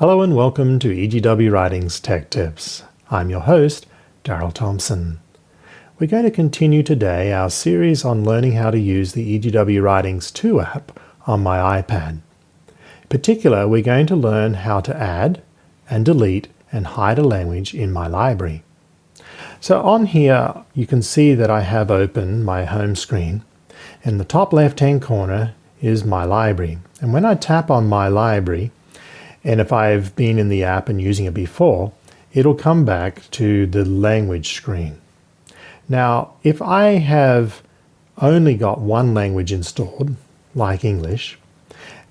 Hello and welcome to EGW Writings Tech Tips. I'm your host, Darryl Thompson. We're going to continue today our series on learning how to use the EGW Writings 2 app on my iPad. In particular, we're going to learn how to add and delete and hide a language in my library. So on here, you can see that I have open my home screen. In the top left-hand corner is my library. And when I tap on my library, and if I've been in the app and using it before, it'll come back to the language screen. Now, if I have only got one language installed, like English,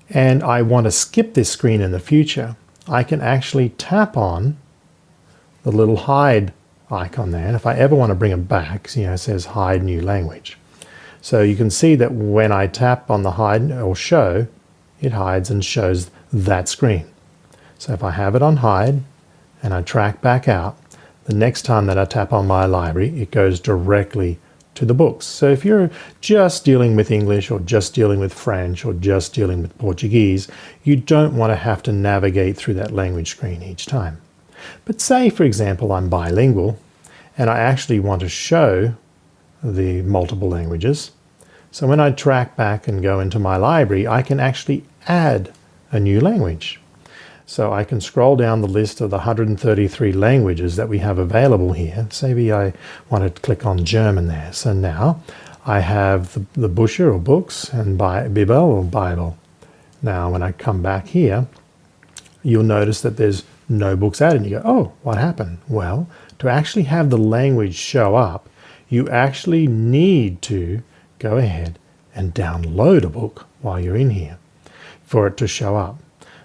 and I want to skip this screen in the future, I can actually tap on the little hide icon there. And if I ever want to bring it back, it says hide new language. So you can see that when I tap on the hide or show, it hides and shows that screen. So if I have it on hide and I track back out, the next time that I tap on my library, it goes directly to the books. So if you're just dealing with English or just dealing with French or just dealing with Portuguese, you don't want to have to navigate through that language screen each time. But say, for example, I'm bilingual and I actually want to show the multiple languages. So when I track back and go into my library, I can actually add a new language. So I can scroll down the list of the 133 languages that we have available here. Say I want to click on German there. So now I have the Bücher or books and Bibel or Bible. Now when I come back here, you'll notice that there's no books added. You go, oh, what happened? Well, to actually have the language show up, you actually need to go ahead and download a book while you're in here for it to show up.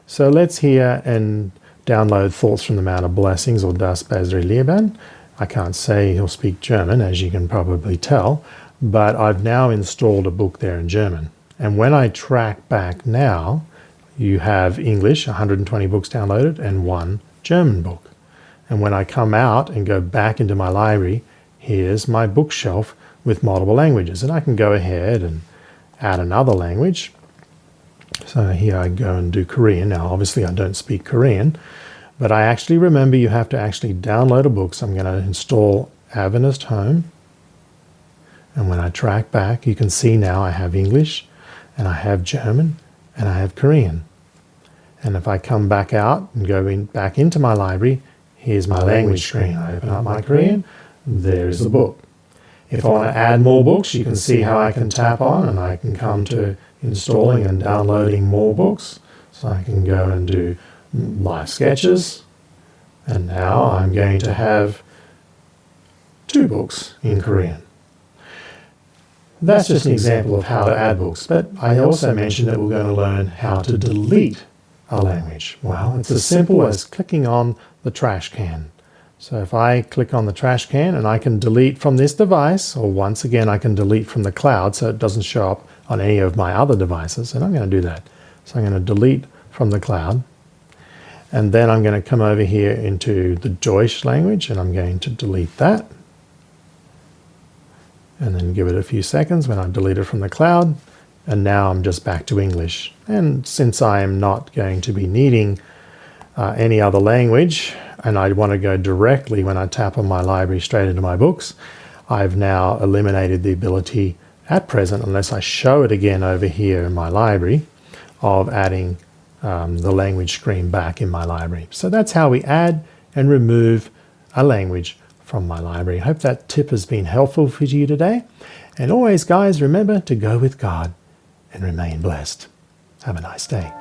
So let's hear and download Thoughts from the Mount of Blessings or Das bessere Leben. I can't say he'll speak German, as you can probably tell, but I've now installed a book there in German. And when I track back now, you have English, 120 books downloaded, and one German book. And when I come out and go back into my library, here's my bookshelf with multiple languages. And I can go ahead and add another language. So here I go and do Korean. Now, obviously I don't speak Korean, but I actually remember you have to actually download a book. So I'm going to install Adventist Home. And when I track back, you can see now I have English and I have German and I have Korean. And if I come back out and go back into my library, here's my language screen. I open up my Korean, there's the book. If I want to add more books, you can see how I can tap on and I can come to installing and downloading more books. So I can go and do live sketches. And now I'm going to have 2 books in Korean. That's just an example of how to add books. But I also mentioned that we're going to learn how to delete a language. Well, it's as simple as clicking on the trash can. So if I click on the trash can and I can delete from this device, or once again I can delete from the cloud so it doesn't show up on any of my other devices, and I'm going to do that. So I'm going to delete from the cloud, and then I'm going to come over here into the Deutsch language and I'm going to delete that, and then give it a few seconds when I delete it from the cloud, and now I'm just back to English. And since I am not going to be needing any other language, and I want to go directly when I tap on my library straight into my books, I've now eliminated the ability at present, unless I show it again over here in my library, of adding the language screen back in my library. So that's how we add and remove a language from my library. I hope that tip has been helpful for you today. And always, guys, remember to go with God and remain blessed. Have a nice day.